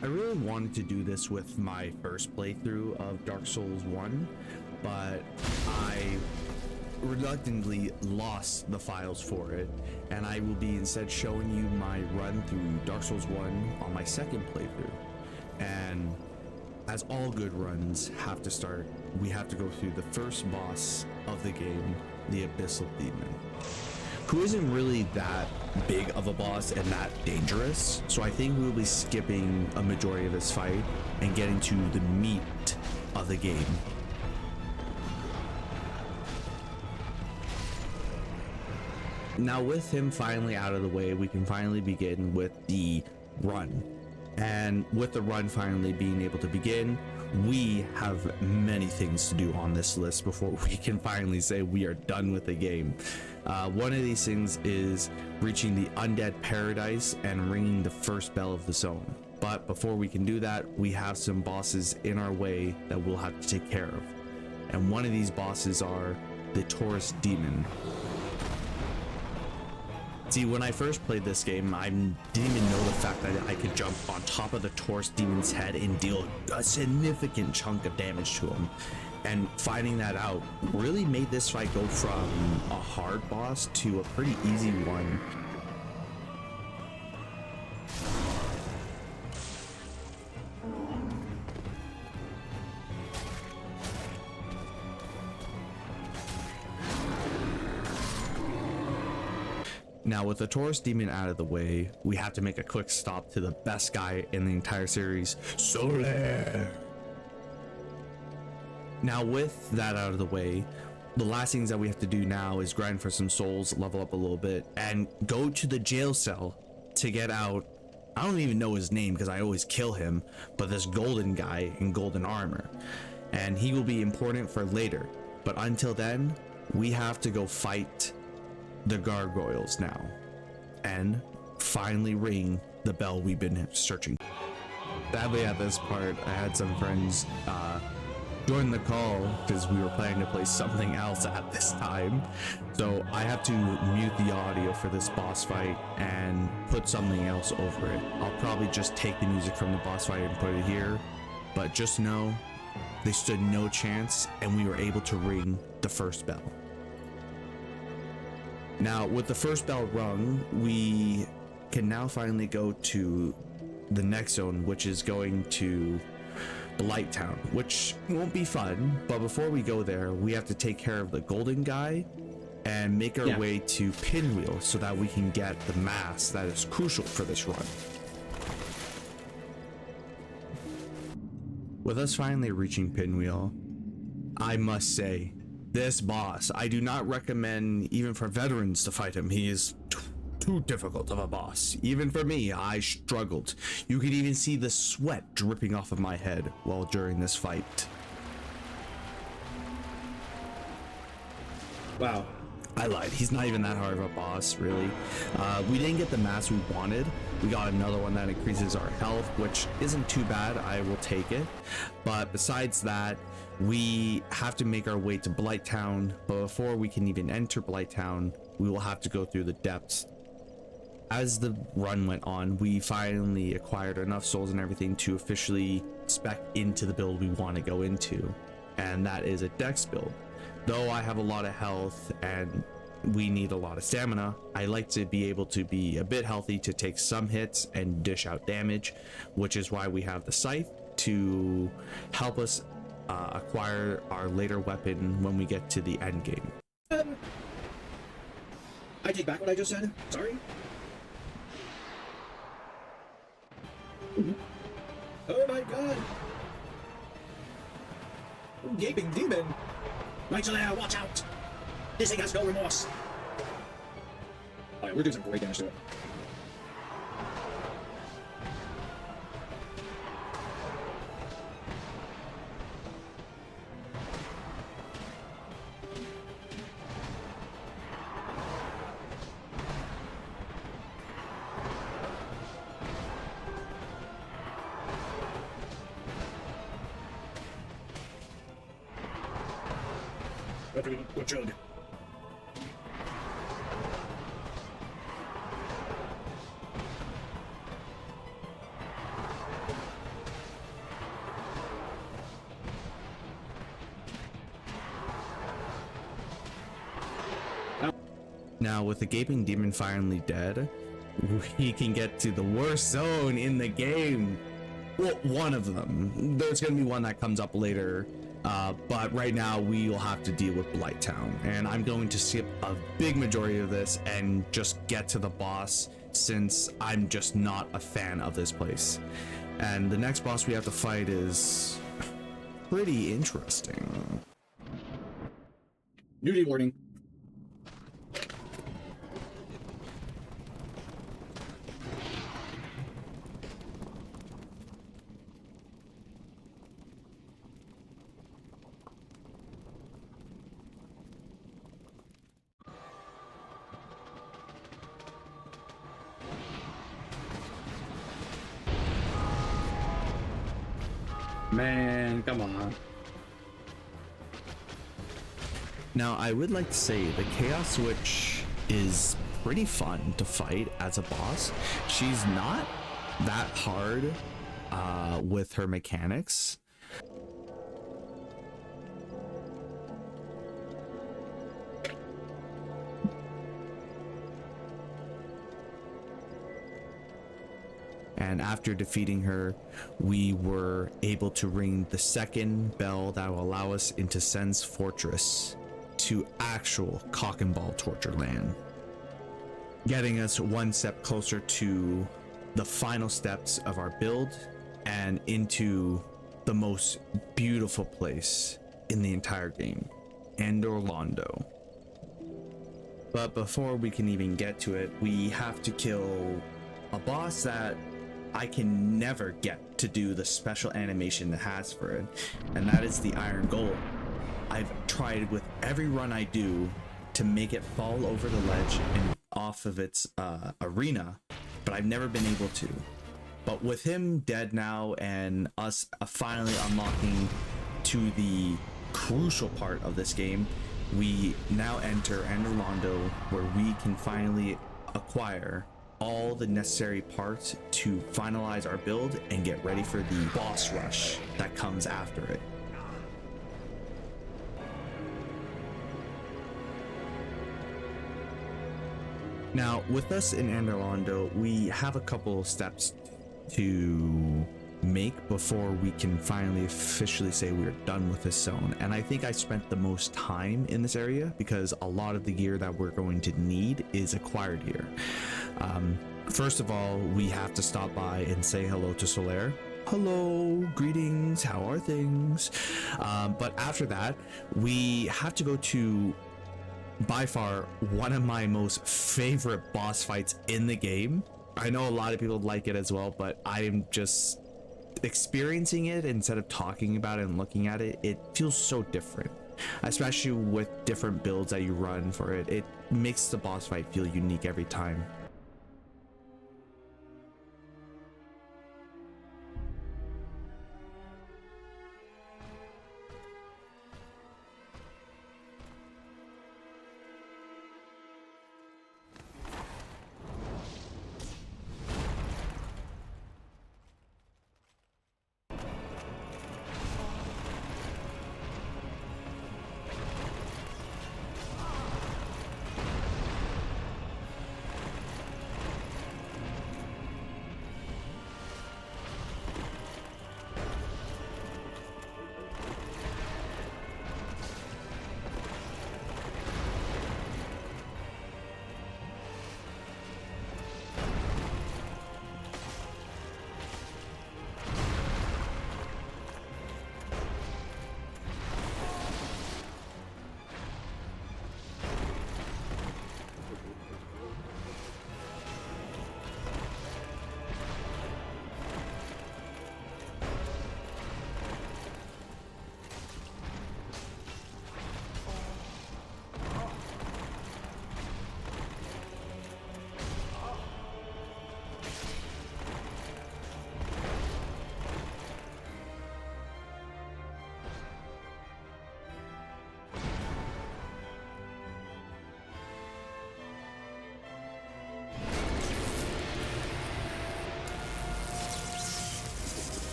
I really wanted to do this with my first playthrough of Dark Souls 1, but I reluctantly lost the files for it, and I will be instead showing you my run through Dark Souls 1 on my second playthrough. And as all good runs have to start, we have to go through the first boss of the game, the Abyssal Demon, who isn't really that big of a boss and that dangerous. So I think we'll be skipping a majority of this fight and getting to the meat of the game. Now with him finally out of the way, we can finally begin with the run. And with the run finally being able to begin, we have many things to do on this list before we can finally say we are done with the game. One of these things is reaching the undead paradise and ringing the first bell of the zone. But before we can do that, we have some bosses in our way that we'll have to take care of. And one of these bosses are the Taurus Demon. See, when I first played this game, I didn't even know the fact that I could jump on top of the Taurus Demon's head and deal a significant chunk of damage to him. And finding that out really made this fight go from a hard boss to a pretty easy one. Now with the Taurus Demon out of the way, we have to make a quick stop to the best guy in the entire series, Soler. Now with that out of the way, the last things that we have to do now is grind for some souls, level up a little bit, and go to the jail cell to get out. I don't even know his name because I always kill him, but this golden guy in golden armor. And he will be important for later. But until then, we have to go fight the gargoyles now and finally ring the bell we've been searching. Sadly, at this part, I had some friends join the call because we were planning to play something else at this time, so I have to mute the audio for this boss fight and put something else over it. I'll probably just take the music from the boss fight and put it here, but just know they stood no chance and we were able to ring the first bell. Now, with the first bell rung, we can now finally go to the next zone, which is going to Blight Town, which won't be fun. But before we go there, we have to take care of the golden guy and make our way to Pinwheel so that we can get the mask that is crucial for this run. With us finally reaching Pinwheel, I must say, this boss, I do not recommend even for veterans to fight him. He is too difficult of a boss. Even for me, I struggled. You could even see the sweat dripping off of my head while during this fight. Wow. I lied. He's not even that hard of a boss, really. We didn't get the mask we wanted. We got another one that increases our health, which isn't too bad. I will take it. But besides that, we have to make our way to Blight Town. But before we can even enter Blight Town, we will have to go through the depths. As the run went on, we finally acquired enough souls and everything to officially spec into the build we want to go into. And that is a dex build. Though I have a lot of health and we need a lot of stamina, I like to be able to be a bit healthy to take some hits and dish out damage, which is why we have the scythe to help us acquire our later weapon when we get to the end game. I take back what I just said. Sorry. Oh my god! Gaping demon! Rachel there, watch out! This thing has no remorse! Alright, we're doing some great damage to it. What chug? Now, with the Gaping Demon finally dead, we can get to the worst zone in the game. Well, one of them. There's going to be one that comes up later, but right now we will have to deal with Blighttown. And I'm going to skip a big majority of this and just get to the boss, since I'm just not a fan of this place. And the next boss we have to fight is pretty interesting. Nudity warning. Man, come on. Now, I would like to say the Chaos Witch is pretty fun to fight as a boss. She's not that hard with her mechanics. And after defeating her, we were able to ring the second bell that will allow us into Sen's fortress, to actual cock and ball torture land, getting us one step closer to the final steps of our build and into the most beautiful place in the entire game, Andorlando. But before we can even get to it, we have to kill a boss that I can never get to do the special animation it has for it, and that is the Iron Golem. I've tried with every run I do to make it fall over the ledge and off of its arena, but I've never been able to. But with him dead now and us finally unlocking to the crucial part of this game, we now enter Andorlando, where we can finally acquire all the necessary parts to finalize our build and get ready for the boss rush that comes after it. Now, with us in Andorlando, we have a couple steps to make before we can finally officially say we're done with this zone. And I think I spent the most time in this area because a lot of the gear that we're going to need is acquired here. First of all, we have to stop by and say hello to Solaire. Hello, greetings, how are things? But after that, we have to go to, by far, one of my most favorite boss fights in the game. I know a lot of people like it as well, but I'm just experiencing it instead of talking about it and looking at it. It feels so different, especially with different builds that you run for it. It makes the boss fight feel unique every time.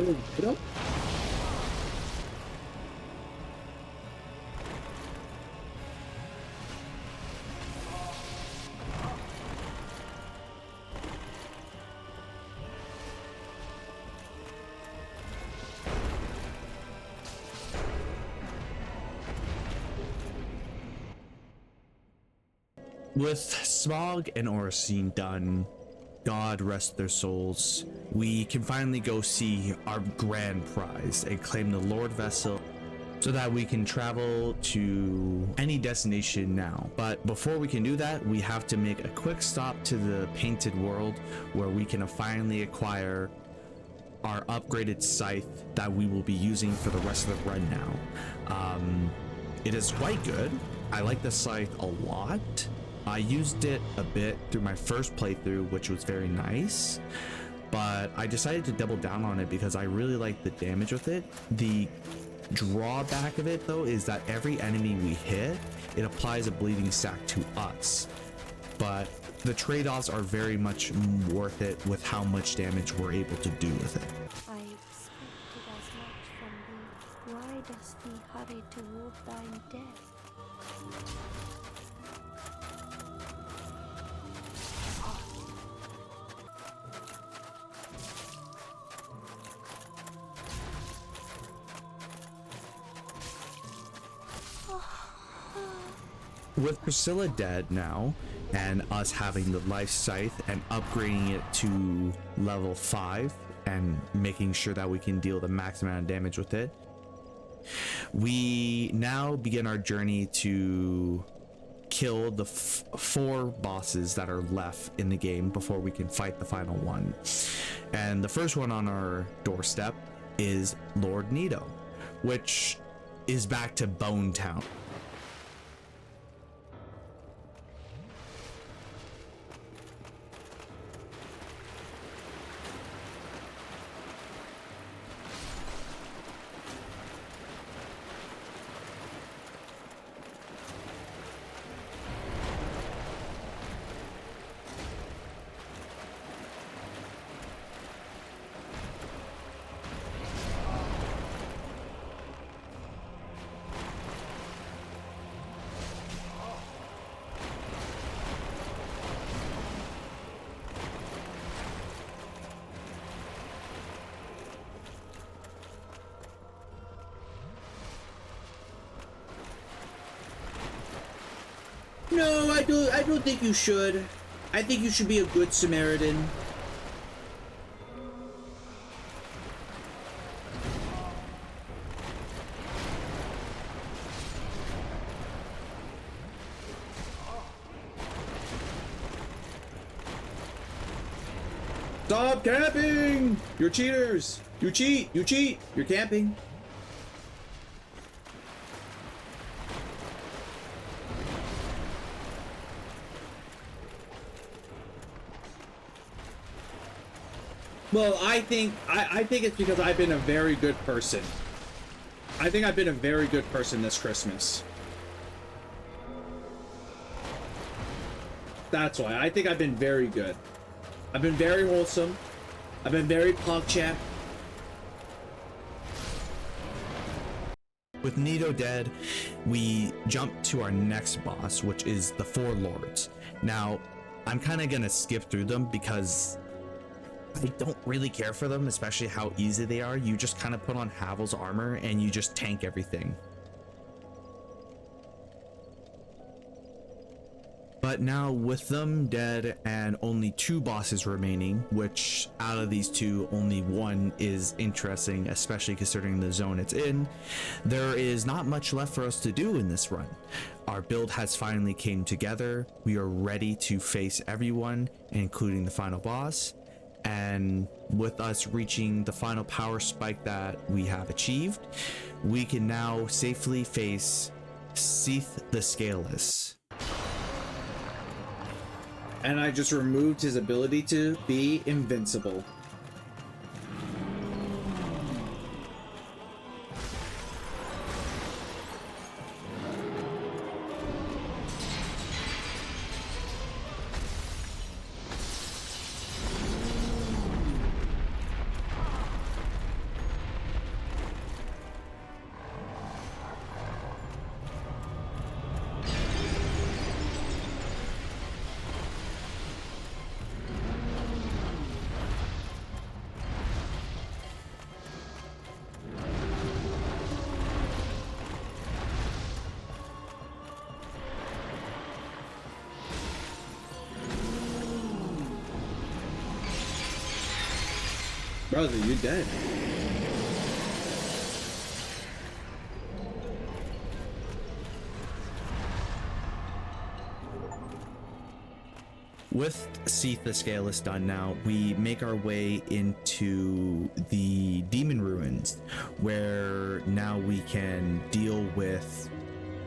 will get up. With Smog and Oracene done, God rest their souls, we can finally go see our grand prize and claim the Lord Vessel so that we can travel to any destination now. But before we can do that, we have to make a quick stop to the Painted World where we can finally acquire our upgraded scythe that we will be using for the rest of the run now. It is quite good. I like the scythe a lot. I used it a bit through my first playthrough, which was very nice, but I decided to double down on it because I really like the damage with it. The drawback of it though is that every enemy we hit, it applies a bleeding sack to us, but the trade-offs are very much worth it with how much damage we're able to do with it. I expected as much from thee. Why dost thee hurry toward thine death? With Priscilla dead now, and us having the life scythe and upgrading it to level 5 and making sure that we can deal the max amount of damage with it, we now begin our journey to kill the 4 bosses that are left in the game before we can fight the final one. And the first one on our doorstep is Lord Nito, which is back to Bone Town. No, I don't think you should. I think you should be a good Samaritan. Stop camping! You're cheaters! You cheat! You cheat! You're camping. Well, I think it's because I've been a very good person. I think I've been a very good person this Christmas. That's why. I think I've been very good. I've been very wholesome. I've been very PogChamp. With Nito dead, we jump to our next boss, which is the 4 lords. Now, I'm kind of gonna skip through them because I don't really care for them, especially how easy they are. You just kind of put on Havel's armor and you just tank everything. But now with them dead and only 2 bosses remaining, which out of these 2, only 1 is interesting, especially considering the zone it's in, there is not much left for us to do in this run. Our build has finally came together. We are ready to face everyone, including the final boss. And with us reaching the final power spike that we have achieved, we can now safely face Seath the Scaleless. And I just removed his ability to be invincible. Brother, you dead. With Seath the Scaleless done now, we make our way into the Demon Ruins, where now we can deal with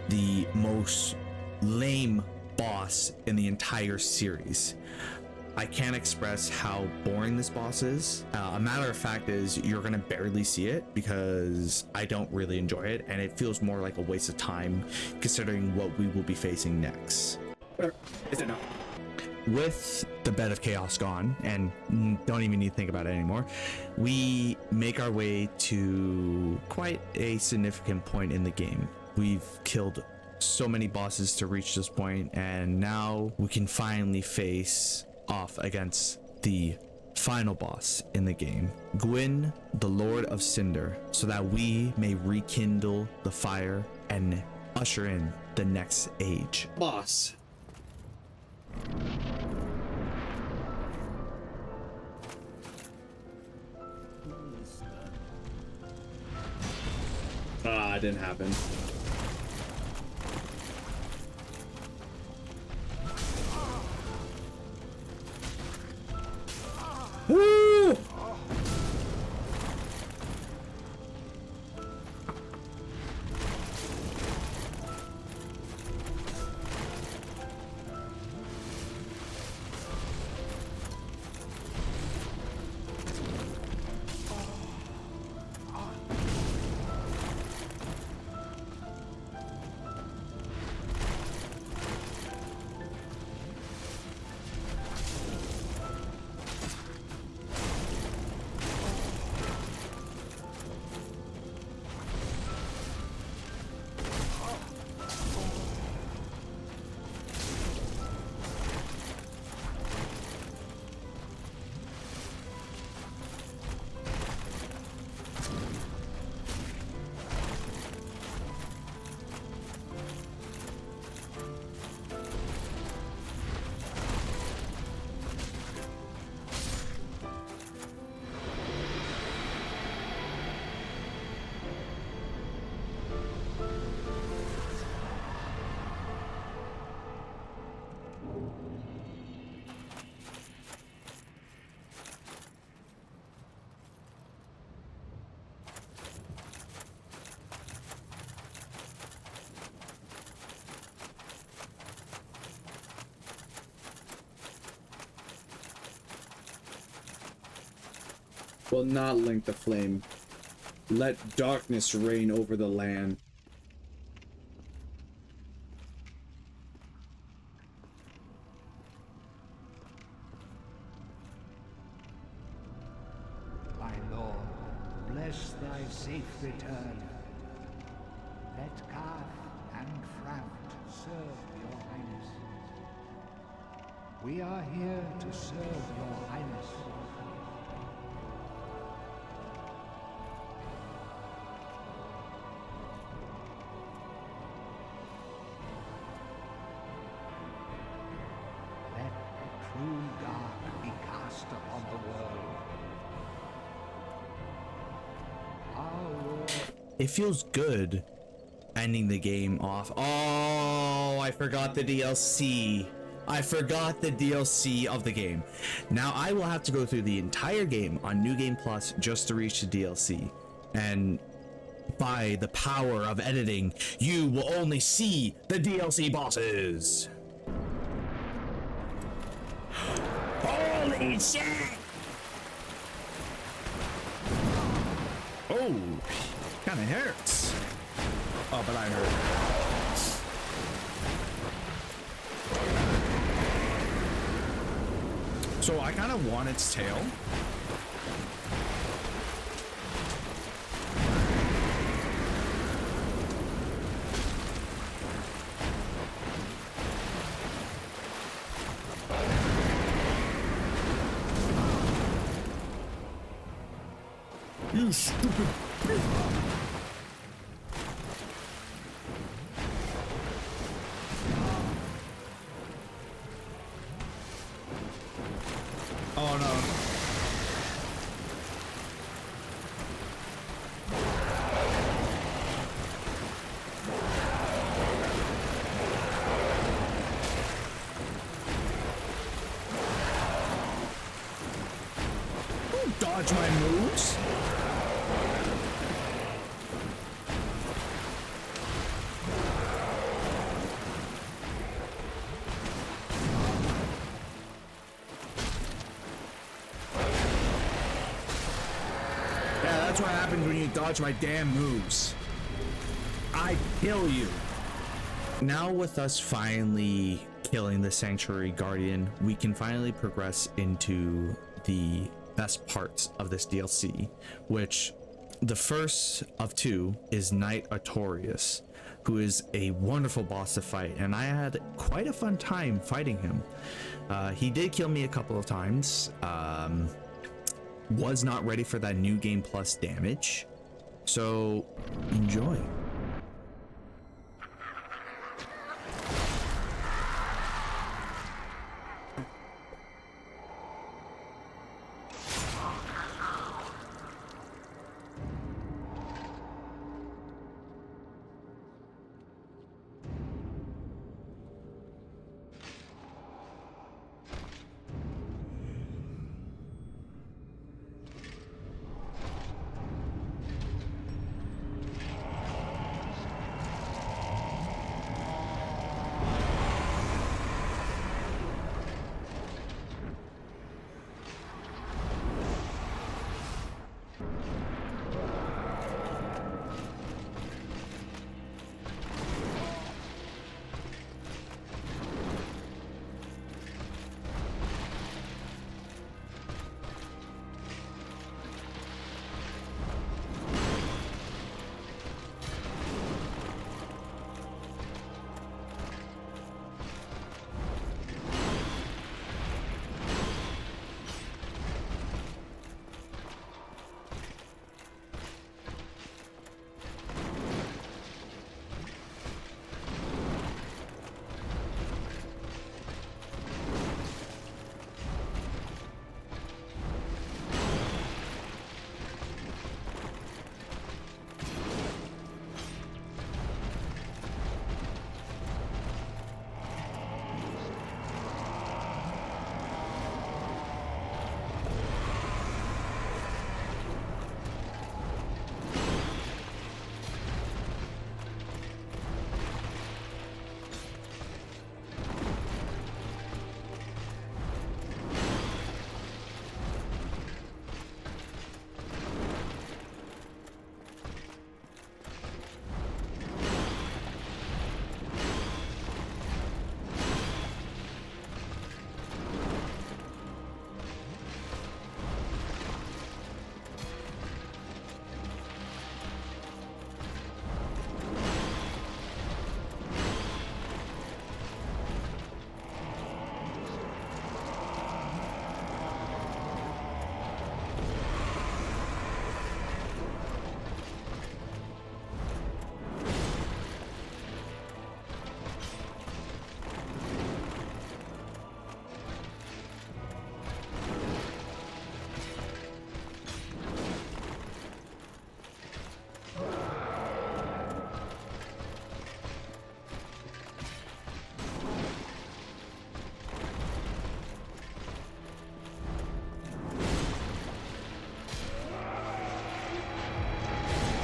the most lame boss in the entire series. I can't express how boring this boss is. A matter of fact is you're gonna barely see it because I don't really enjoy it, and it feels more like a waste of time considering what we will be facing next. Is it not? With the bed of chaos gone, and don't even need to think about it anymore, we make our way to quite a significant point in the game. We've killed so many bosses to reach this point, and now we can finally face off against the final boss in the game, Gwyn, the Lord of Cinder, so that we may rekindle the fire and usher in the next age. Boss. Ah, it didn't happen. Woo! Will not link the flame. Let darkness reign over the land. My lord, bless thy safe return. Let Karth and Frout serve your highness. We are here to serve your highness. Let the true dark be cast upon the world. Our Lord. It feels good ending the game off. Oh, I forgot the DLC. I forgot the DLC of the game. Now I will have to go through the entire game on New Game Plus just to reach the DLC. And by the power of editing, you will only see the DLC bosses. Holy shit! Oh, kind of hurts. Oh, but I hurt. So I kind of want its tail. You stupid. Oh no. dodge my moves? Yeah, that's what happens when you dodge my damn moves. I kill you. Now with us finally killing the Sanctuary Guardian, we can finally progress into the best parts of this DLC, which the first of two is Knight Artorias, who is a wonderful boss to fight, and I had quite a fun time fighting him. He did kill me a couple of times. Was not ready for that new game plus damage, so enjoy.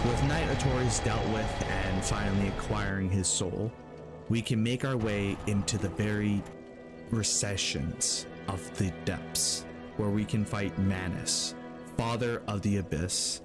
With Knight Artorias dealt with and finally acquiring his soul, we can make our way into the very recessions of the depths, where we can fight Manus, Father of the Abyss.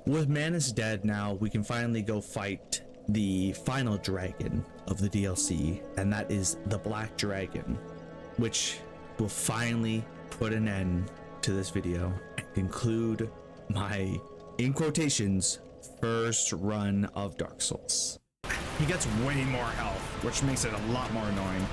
with Manus dead now, we can finally go fight the final dragon of the DLC, and that is the Black Dragon, which will finally put an end to this video and conclude my, in quotations, first run of Dark Souls. He gets way more health, which makes it a lot more annoying.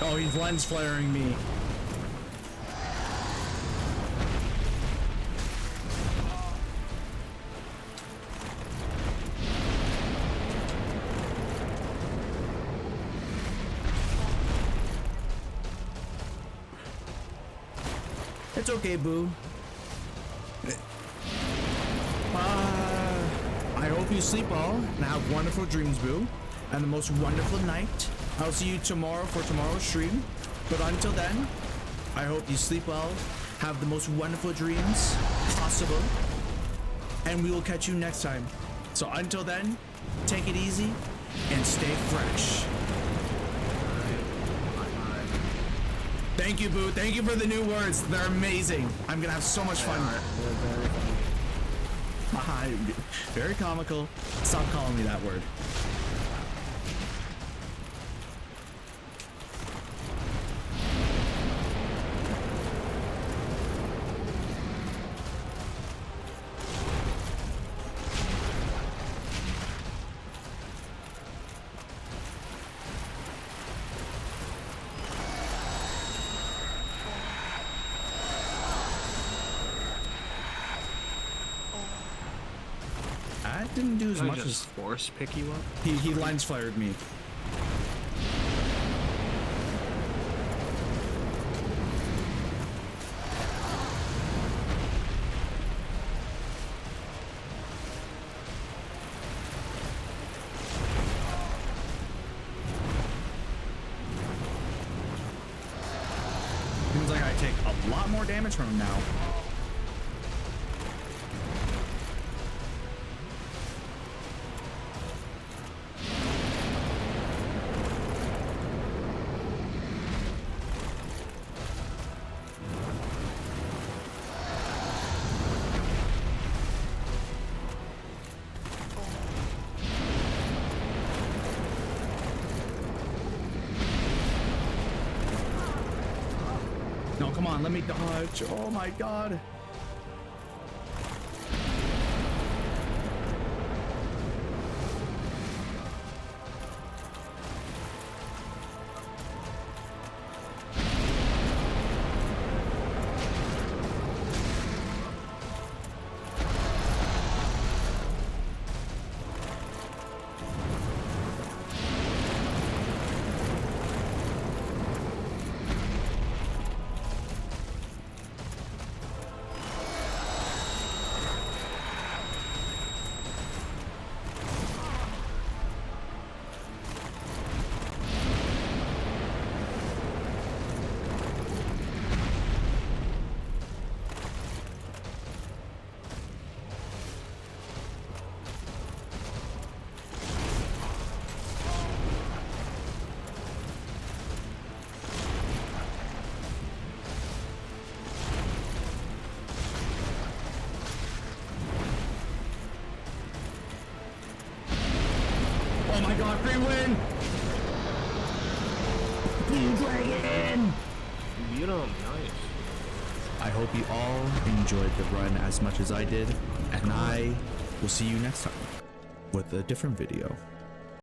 Oh, he's lens flaring me. It's okay, boo. I hope you sleep well and have wonderful dreams, boo, and the most wonderful night. I'll see you tomorrow for tomorrow's stream. But until then, I hope you sleep well, have the most wonderful dreams possible, and we will catch you next time. So until then, take it easy and stay fresh. Thank you, Boo. Thank you for the new words. They're amazing. I'm gonna have so much fun. Hi. Very comical. Stop calling me that word. I didn't do as much as force pick you up. He lens flared me. Seems like I take a lot more damage from him now. No, come on, let me dodge. Oh my god. Oh my god, free win! Blue Dragon! You know, nice. I hope you all enjoyed the run as much as I did, and I will see you next time with a different video.